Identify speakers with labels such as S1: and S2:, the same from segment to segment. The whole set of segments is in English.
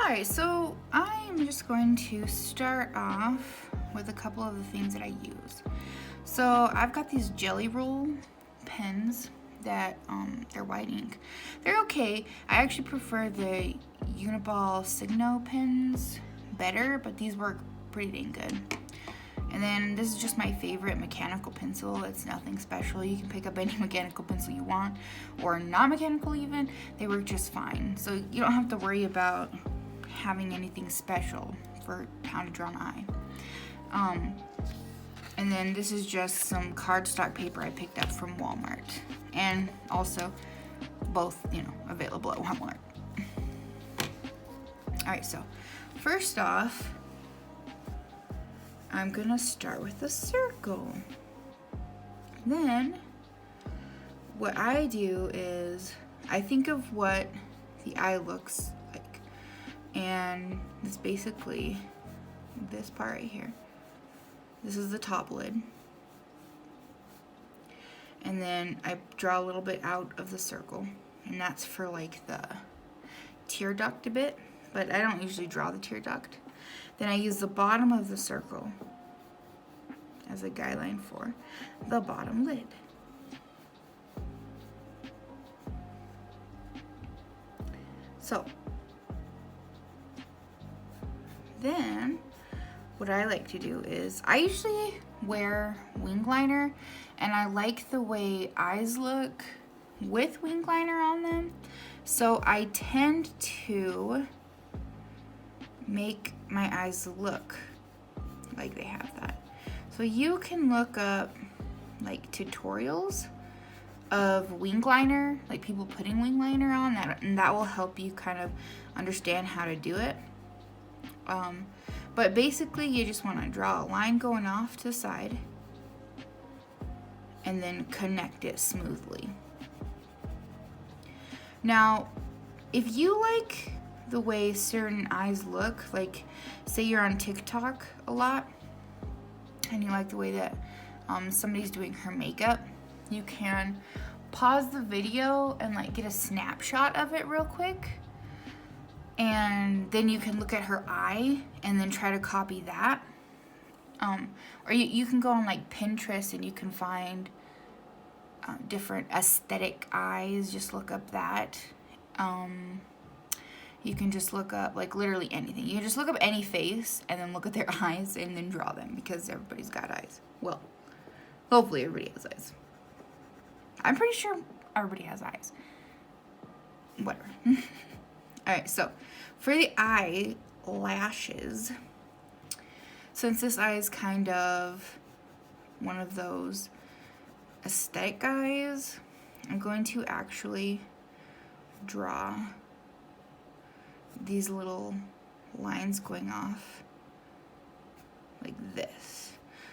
S1: Alright, so I'm just going to start off with a couple of the things that I use. So I've got these Jelly Roll pens that they're white ink. They're okay. I actually prefer the Uniball Signo pens better, but these work pretty dang good. And then this is just my favorite mechanical pencil. It's nothing special. You can pick up any mechanical pencil you want, or not mechanical even. They work just fine. So you don't have to worry about having anything special for how to draw an eye. And then this is just some cardstock paper I picked up from Walmart. And also both, available at Walmart. Alright, so first off, I'm gonna start with a circle. Then what I do is I think of what the eye looks like, and it's basically this part right here. This is the top lid, and then I draw a little bit out of the circle, and that's for like the tear duct a bit, but I don't usually draw the tear duct. Then I use the bottom of the circle as a guideline for the bottom lid. So then what I like to do is I usually wear wing liner, and I like the way eyes look with wing liner on them. So I tend to make my eyes look like they have that. So you can look up like tutorials of wing liner, like people putting wing liner on that, and that will help you kind of understand how to do it. But basically you just want to draw a line going off to the side and then connect it smoothly. Now, if you like the way certain eyes look, like say you're on TikTok a lot and you like the way that somebody's doing her makeup, you can pause the video and like get a snapshot of it real quick, and then you can look at her eye and then try to copy that. Or you can go on like Pinterest and you can find different aesthetic eyes. Just look up that. You can just look up like literally anything. You can just look up any face and then look at their eyes and then draw them, because everybody's got eyes. Well, hopefully everybody has eyes. I'm pretty sure everybody has eyes. Whatever. Alright, so for the eyelashes, since this eye is kind of one of those aesthetic eyes, I'm going to actually draw these little lines going off like this.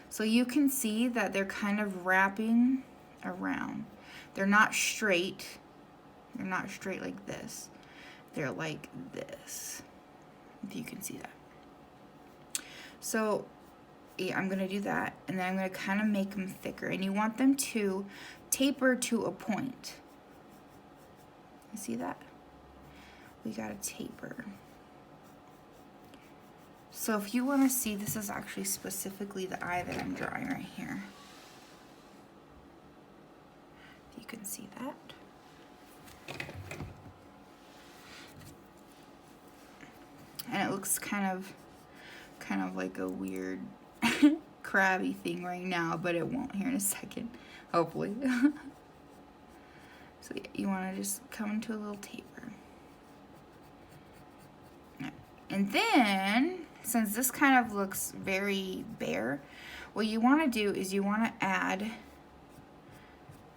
S1: So you can see that they're kind of wrapping around. They're not straight. They're not straight like this. They're like this, if you can see that. So yeah, I'm gonna do that, and then I'm gonna kind of make them thicker, and you want them to taper to a point. You see that? We got a taper. So if you want to see, this is actually specifically the eye that I'm drawing right here. If you can see that. And it looks kind of like a weird crabby thing right now, but it won't here in a second, hopefully. So yeah, you want to just come into a little taper. And then, since this kind of looks very bare, what you want to do is you want to add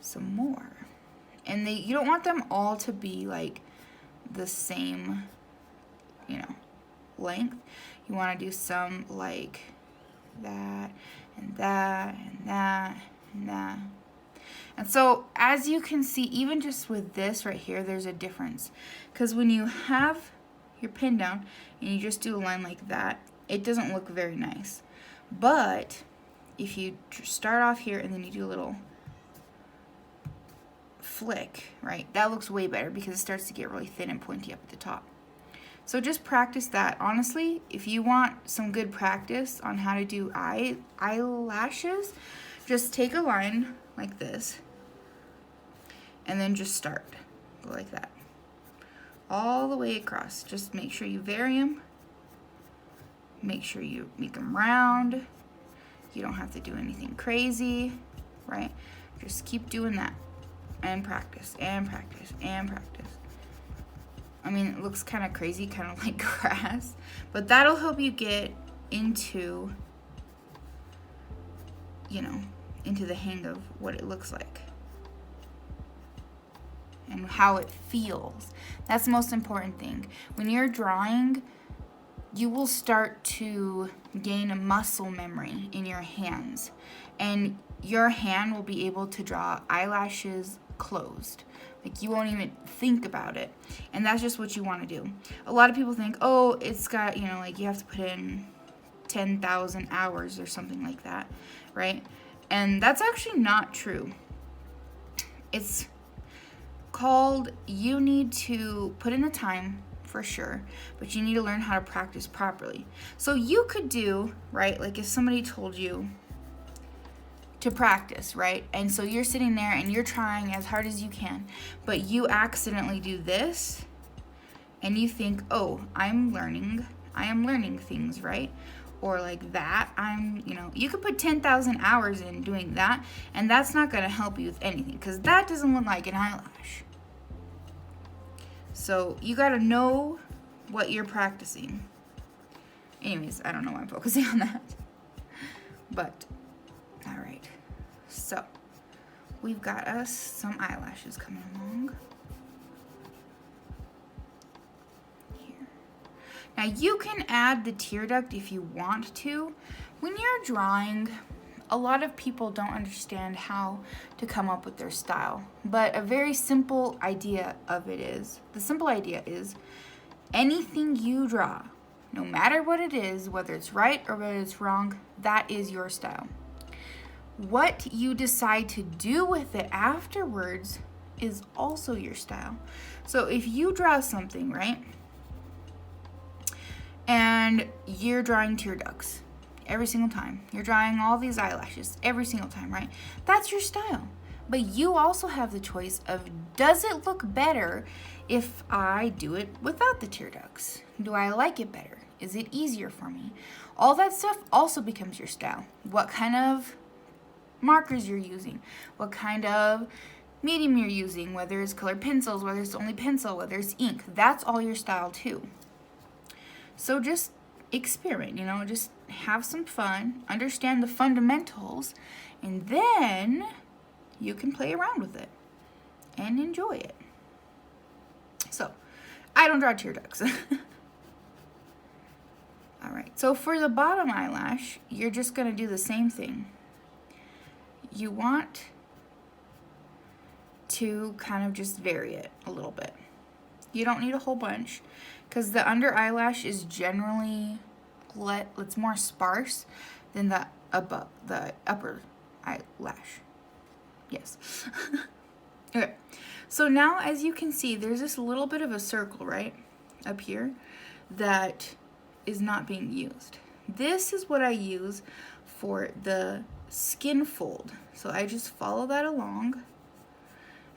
S1: some more. And you don't want them all to be like the same, length. You want to do some like that and that and that and that. And so as you can see, even just with this right here, there's a difference, because when you have your pin down and you just do a line like that, it doesn't look very nice. But if you start off here and then you do a little flick, right, that looks way better, because it starts to get really thin and pointy up at the top. So just practice that. Honestly, if you want some good practice on how to do eyelashes, just take a line like this and then just start. Go like that. All the way across. Just make sure you vary them. Make sure you make them round. You don't have to do anything crazy, right? Just keep doing that and practice and practice and practice. I mean, it looks kind of crazy, kind of like grass, but that'll help you get into, you know, into the hang of what it looks like and how it feels. That's the most important thing. When you're drawing, you will start to gain a muscle memory in your hands, and your hand will be able to draw eyelashes closed. Like, you won't even think about it. And that's just what you want to do. A lot of people think, oh, it's got, you know, like you have to put in 10,000 hours or something like that, right? And that's actually not true. It's called, you need to put in the time for sure, but you need to learn how to practice properly. So you could do, right, like if somebody told you to practice, right? And so you're sitting there and you're trying as hard as you can, but you accidentally do this and you think, oh, I am learning things, right? Or like that, you could put 10,000 hours in doing that, and that's not gonna help you with anything, because that doesn't look like an eyelash. So you gotta know what you're practicing. Anyways, I don't know why I'm focusing on that. But, all right. So, we've got us some eyelashes coming along. Here. Now you can add the tear duct if you want to. When you're drawing, a lot of people don't understand how to come up with their style. But a very simple idea of it is, the simple idea is, anything you draw, no matter what it is, whether it's right or whether it's wrong, that is your style. What you decide to do with it afterwards is also your style. So if you draw something, right, and you're drawing tear ducts every single time, you're drawing all these eyelashes every single time, right, that's your style. But you also have the choice of, does it look better if I do it without the tear ducts? Do I like it better? Is it easier for me? All that stuff also becomes your style. What kind of markers you're using, what kind of medium you're using, whether it's colored pencils, whether it's only pencil, whether it's ink, that's all your style too. So just experiment, just have some fun, understand the fundamentals, and then you can play around with it and enjoy it. So, I don't draw tear ducts. All right, so for the bottom eyelash, you're just gonna do the same thing. You want to kind of just vary it a little bit. You don't need a whole bunch, because the under eyelash is generally, it's more sparse than the upper eyelash. Yes. Okay, so now as you can see, there's this little bit of a circle right up here that is not being used. This is what I use for the skin fold. So I just follow that along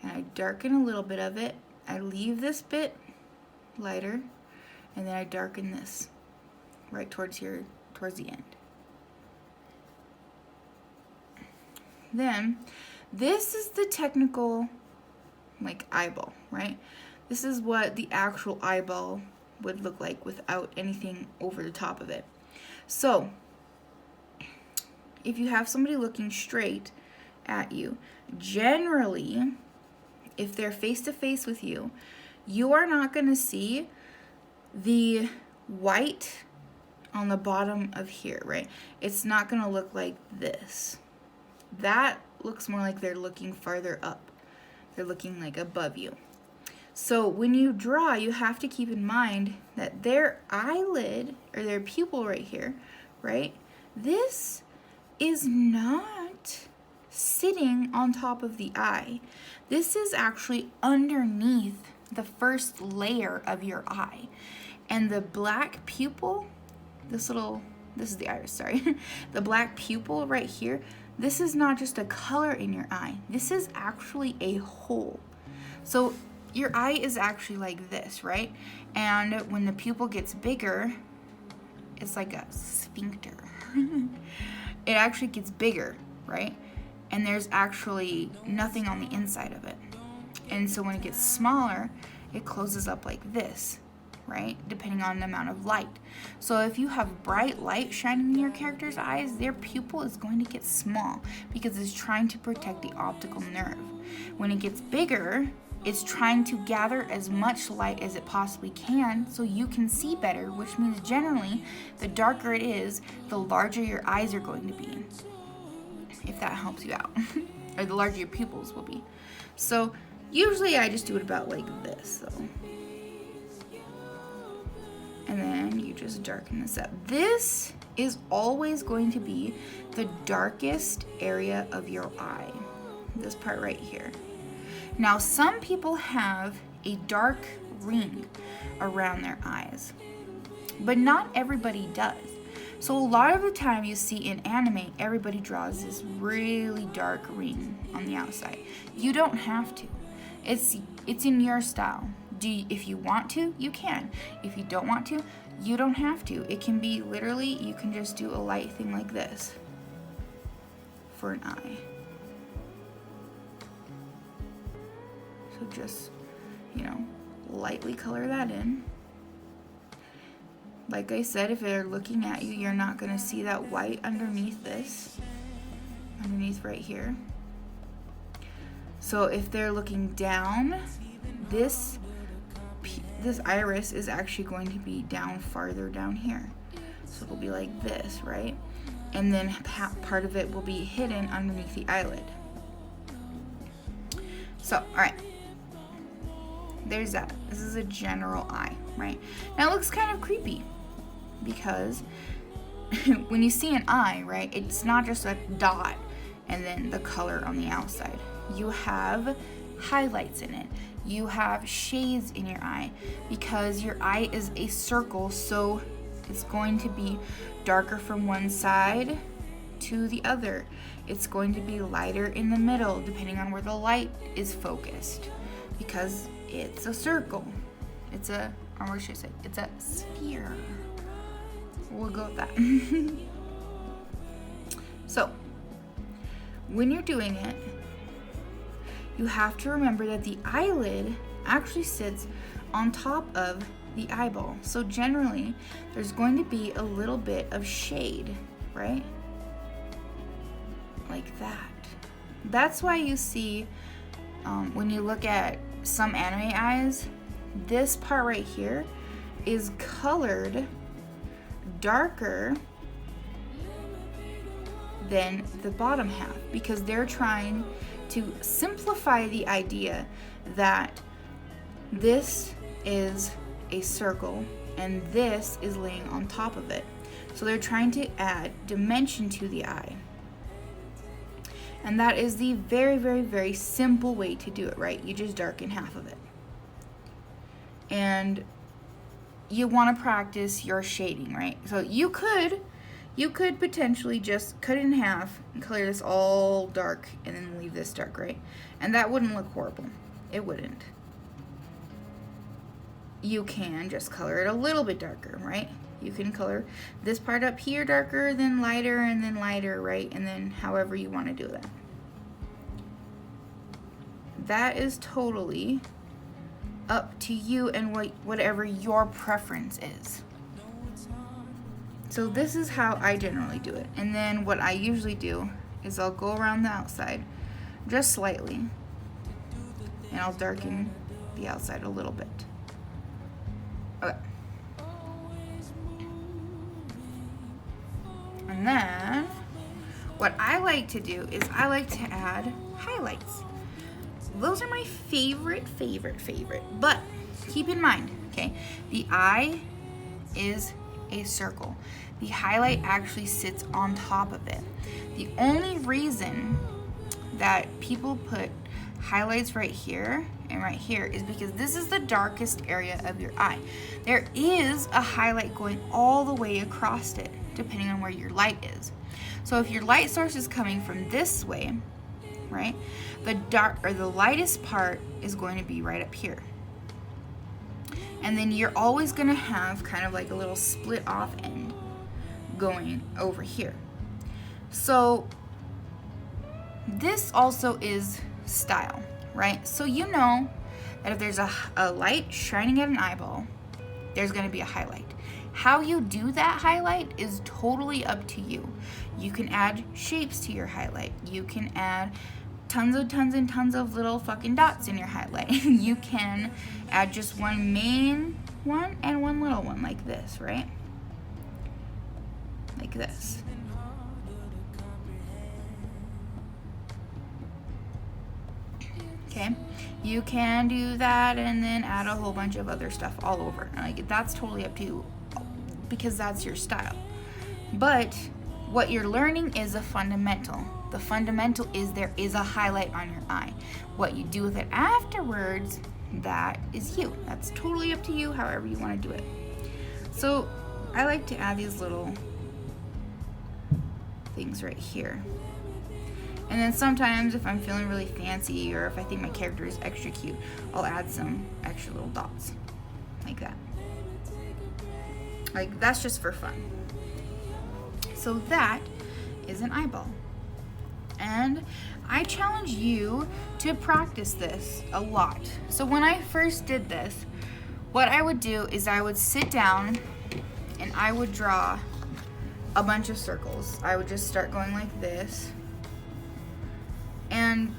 S1: and I darken a little bit of it. I leave this bit lighter and then I darken this right towards the end. Then this is the technical eyeball, right? This is what the actual eyeball would look like without anything over the top of it. So if you have somebody looking straight at you, generally, if they're face to face with you, you are not going to see the white on the bottom of here, right? It's not going to look like this. That looks more like they're looking farther up. They're looking like above you. So when you draw, you have to keep in mind that their eyelid or their pupil right here, right? This is not sitting on top of the eye. This is actually underneath the first layer of your eye. And the black pupil, this is the iris, sorry. The black pupil right here, this is not just a color in your eye. This is actually a hole. So your eye is actually like this, right? And when the pupil gets bigger, it's like a sphincter. It actually gets bigger, right? And there's actually nothing on the inside of it. And so when it gets smaller, it closes up like this, right? Depending on the amount of light. So if you have bright light shining in your character's eyes, their pupil is going to get small because it's trying to protect the optical nerve. When it gets bigger, it's trying to gather as much light as it possibly can so you can see better, which means generally the darker it is, the larger your eyes are going to be, if that helps you out. Or the larger your pupils will be. So usually I just do it about like this, so. And then you just darken this up. This is always going to be the darkest area of your eye. This part right here. Now, some people have a dark ring around their eyes, but not everybody does. So a lot of the time you see in anime, everybody draws this really dark ring on the outside. You don't have to. It's in your style. If you want to, you can. If you don't want to, you don't have to. It can be literally, you can just do a light thing like this for an eye. So just, lightly color that in. Like I said, if they're looking at you, you're not going to see that white underneath this, underneath right here. So if they're looking down, this iris is actually going to be down farther down here. So it'll be like this, right? And then part of it will be hidden underneath the eyelid. So, all right. There's that. This is a general eye, right? Now it looks kind of creepy because when you see an eye, right, it's not just a dot and then the color on the outside. You have highlights in it. You have shades in your eye because your eye is a circle, so it's going to be darker from one side to the other. It's going to be lighter in the middle depending on where the light is focused because it's a circle. It's a sphere. We'll go with that. So, when you're doing it, you have to remember that the eyelid actually sits on top of the eyeball. So generally, there's going to be a little bit of shade, right? Like that. That's why you see, when you look at some anime eyes, this part right here is colored darker than the bottom half because they're trying to simplify the idea that this is a circle and this is laying on top of it. So they're trying to add dimension to the eye. And that is the very, very, very simple way to do it, right? You just darken half of it. And you want to practice your shading, right? So you could potentially just cut it in half and color this all dark and then leave this dark, right? And that wouldn't look horrible. It wouldn't. You can just color it a little bit darker, right? You can color this part up here darker, then lighter, and then lighter, right? And then however you want to do that. That is totally up to you and whatever your preference is. So this is how I generally do it. And then what I usually do is I'll go around the outside just slightly and I'll darken the outside a little bit. Okay. And then what I like to do is I like to add highlights. Those are my favorite. But keep in mind, okay, the eye is a circle. The highlight actually sits on top of it. The only reason that people put highlights right here and right here is because this is the darkest area of your eye. There is a highlight going all the way across it, depending on where your light is. So if your light source is coming from this way, right, the lightest part is going to be right up here. And then you're always going to have kind of like a little split off end going over here. So this also is style, right? So you know that if there's a light shining at an eyeball, there's going to be a highlight. How you do that highlight is totally up to you. You can add shapes to your highlight. You can add tons and tons of little fucking dots in your highlight. You can add just one main one and one little one like this, right? Like this. Okay, you can do that and then add a whole bunch of other stuff all over. Like, that's totally up to you because that's your style. But what you're learning is a fundamental. The fundamental is there is a highlight on your eye. What you do with it afterwards, that is you. That's totally up to you, however you want to do it. So I like to add these little things right here. And then sometimes if I'm feeling really fancy or if I think my character is extra cute, I'll add some extra little dots like that. Like, that's just for fun. So that is an eyeball. And I challenge you to practice this a lot. So when I first did this, what I would do is I would sit down and I would draw a bunch of circles. I would just start going like this. And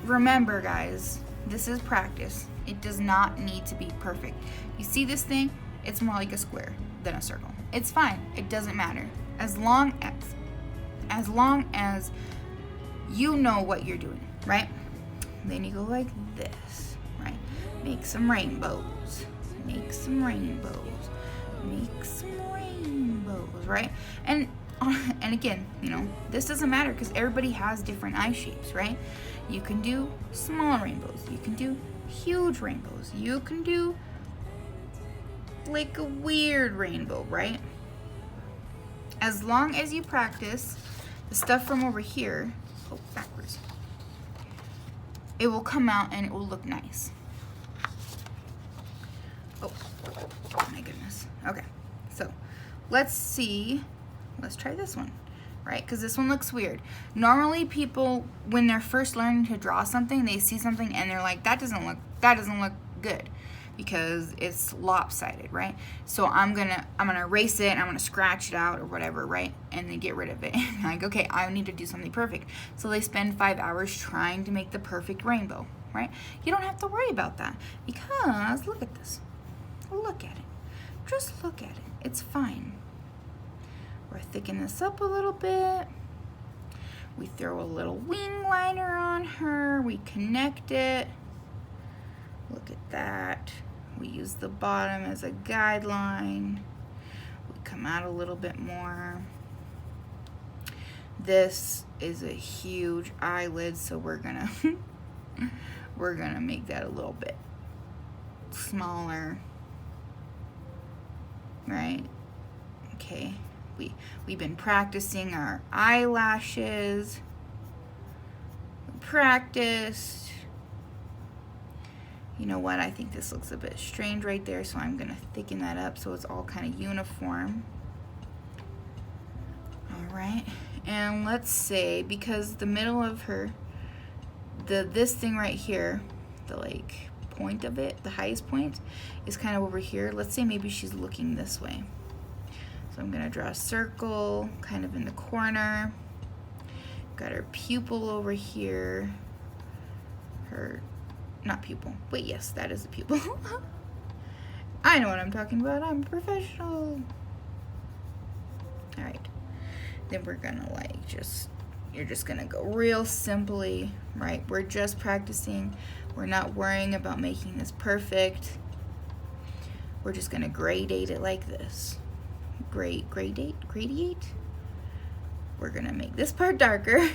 S1: remember, guys, this is practice. It does not need to be perfect. You see this thing? It's more like a square than a circle. It's fine. It doesn't matter. As long as you know what you're doing, right? Then you go like this, right? Make some rainbows. Make some rainbows. Make some rainbows, right? And again, you know, this doesn't matter because everybody has different eye shapes, right? You can do small rainbows. You can do huge rainbows. You can do like a weird rainbow, right? As long as you practice the stuff from over here, backwards, it will come out and it will look nice. Oh my goodness. Okay, so let's see. Let's try this one, right? Because this one looks weird. Normally people, when they're first learning to draw something, they see something and they're like, that doesn't look good because it's lopsided, right? So I'm gonna erase it, I'm gonna scratch it out or whatever, right? And then get rid of it. Like, okay, I need to do something perfect. So they spend 5 hours trying to make the perfect rainbow, right? You don't have to worry about that because look at this. Look at it. Just look at it. It's fine. We're thickening this up a little bit. We throw a little wing liner on her. We connect it. Look at that. We use the bottom as a guideline. We come out a little bit more. This is a huge eyelid, so we're gonna make that a little bit smaller, right? Okay. We've been practicing our eyelashes. We practiced. You know what? I think this looks a bit strange right there, so I'm gonna thicken that up so it's all kind of uniform. All right, and let's say because the middle of her, this thing right here, the like point of it, the highest point, is kind of over here. Let's say maybe she's looking this way. So I'm gonna draw a circle kind of in the corner. Got her pupil over here. Not pupil. Wait, yes, that is a pupil. I know what I'm talking about. I'm a professional. All right. Then we're gonna you're just gonna go real simply, right? We're just practicing. We're not worrying about making this perfect. We're just gonna gradate it like this. Gradiate. We're gonna make this part darker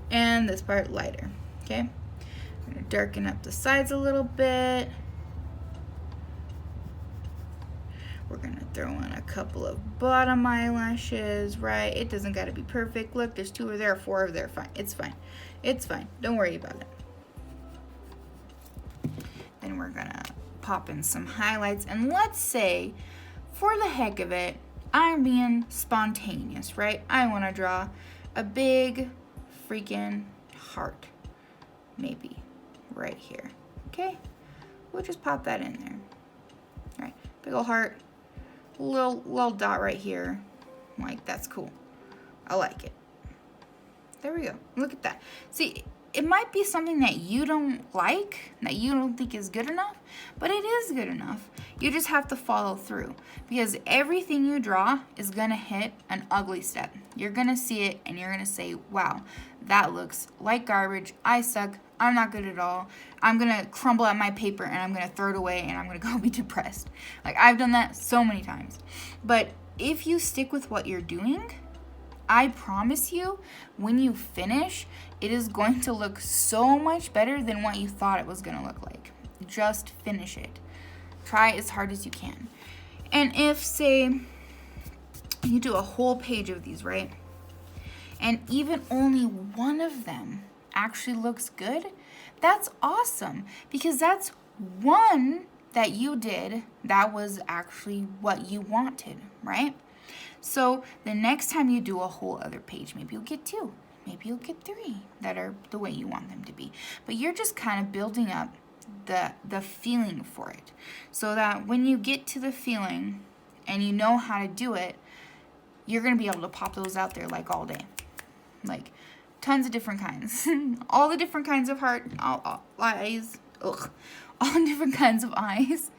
S1: and this part lighter, okay? I'm gonna darken up the sides a little bit. We're gonna throw in a couple of bottom eyelashes, right? It doesn't gotta be perfect. Look, there's 2 over there, 4 over there. Fine, it's fine. It's fine, don't worry about it. Then we're gonna pop in some highlights. And let's say, for the heck of it, I'm being spontaneous, right? I wanna draw a big freaking heart, maybe right here, okay? We'll just pop that in there. All right, big old heart. Little dot right here. Like, that's cool. I like it. There we go. Look at that. See, it might be something that you don't like, that you don't think is good enough, but it is good enough. You just have to follow through, because everything you draw is gonna hit an ugly step. You're gonna see it and you're gonna say, wow, that looks like garbage. I suck. I'm not good at all. I'm gonna crumble up my paper and I'm gonna throw it away and I'm gonna go be depressed. Like, I've done that so many times. But if you stick with what you're doing, I promise you, when you finish, it is going to look so much better than what you thought it was gonna look like. Just finish it. Try as hard as you can. And if, say, you do a whole page of these, right? And even only one of them actually looks good, that's awesome, because that's one that you did that was actually what you wanted, right? So the next time you do a whole other page, maybe you'll get 2, maybe you'll get 3 that are the way you want them to be. But you're just kind of building up the feeling for it, so that when you get to the feeling and you know how to do it, you're gonna be able to pop those out there like all day. Like, tons of different kinds. All the different kinds of heart, all eyes, all different kinds of eyes.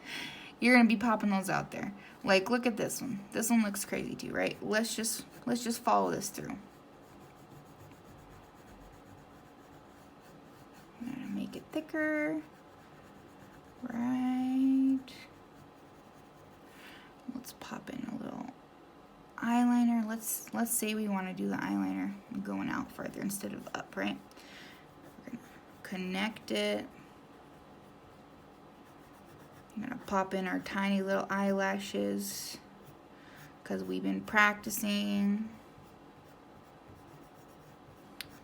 S1: You're gonna be popping those out there. Like, look at this one. This one looks crazy too, right? Let's just follow this through. I'm gonna make it thicker. Right. Let's pop in a little eyeliner. Let's say we want to do the eyeliner going out further instead of up, right? We're gonna connect it. I'm gonna pop in our tiny little eyelashes because we've been practicing.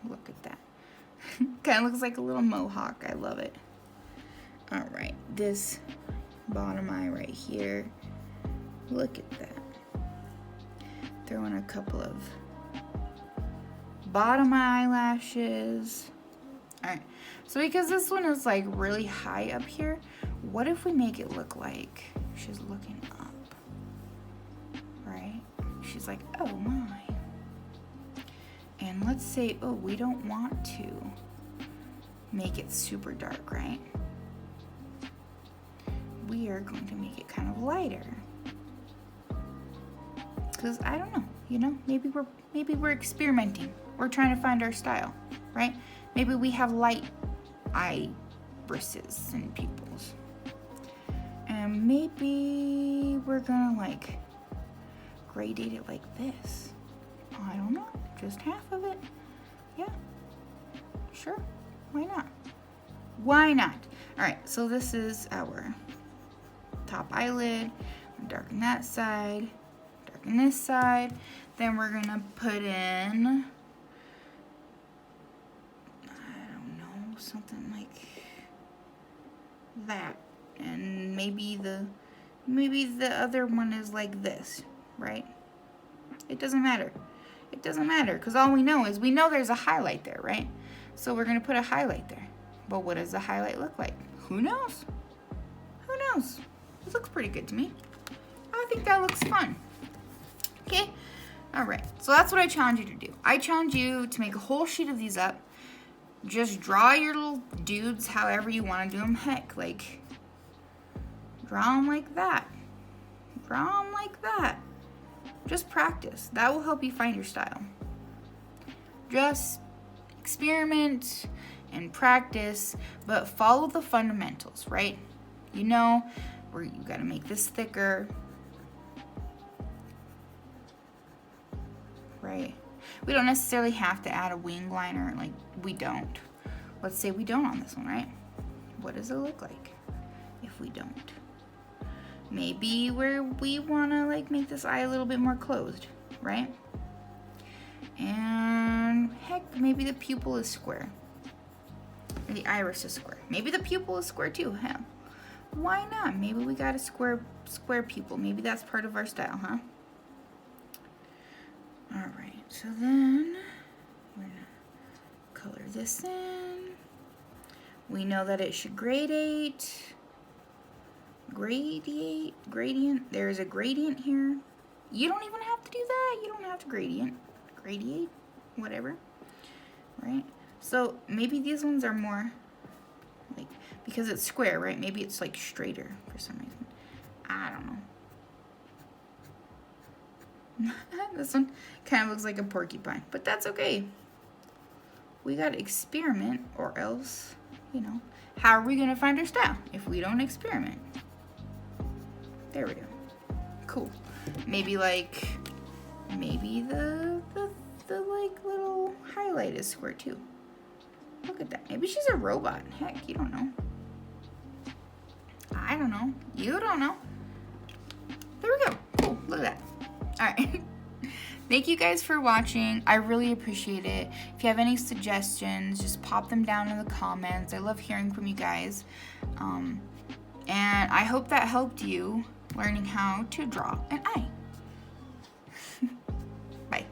S1: Look at that. Kind of looks like a little mohawk. I love it. All right, this bottom eye right here. Look at that. Throw in a couple of bottom eyelashes. All right, so because this one is like really high up here, what if we make it look like she's looking up, right? She's like, oh my. And let's say, oh, we don't want to make it super dark, right? We are going to make it kind of lighter. Because I don't know, you know, maybe we're experimenting. We're trying to find our style, right? Maybe we have light irises and pupils. And maybe we're gonna like gradate it like this. I don't know, just half of it. Yeah, sure, why not? Why not? All right, so this is our top eyelid. Darken that side, darken this side. Then we're gonna put in, I don't know, something like that. And maybe the other one is like this, right? It doesn't matter. It doesn't matter, because all we know is there's a highlight there, right? So we're gonna put a highlight there. But what does the highlight look like? Who knows? Who knows? It looks pretty good to me. I think that looks fun. Okay? All right. So that's what I challenge you to do. I challenge you to make a whole sheet of these up. Just draw your little dudes however you want to do them. Heck, like, draw them like that. Draw them like that. Just practice. That will help you find your style. Just experiment and practice, but follow the fundamentals, right? You know, where you gotta make this thicker, right? We don't necessarily have to add a wing liner, like, we don't. let's say we don't on this one, right? What does it look like if we don't? Maybe where we wanna like make this eye a little bit more closed, right? And heck, maybe the pupil is square. Or the iris is square. Maybe the pupil is square too, huh? Why not? Maybe we got a square pupil. Maybe that's part of our style, huh? All right, so then we're gonna color this in. We know that it should gradient. There's a gradient here. You don't even have to do that. You don't have to gradiate, whatever, right? So maybe these ones are more like, because it's square, right? Maybe it's like straighter for some reason. I don't know. This one kind of looks like a porcupine, but that's okay. We gotta experiment, or else, you know, how are we gonna find our style if we don't experiment? There we go. Cool. Maybe the like little highlight is square too. Look at that. Maybe she's a robot. Heck, you don't know. I don't know. You don't know. There we go. Cool. Look at that. All right. Thank you guys for watching. I really appreciate it. If you have any suggestions, just pop them down in the comments. I love hearing from you guys. And I hope that helped you learning how to draw an eye. Bye.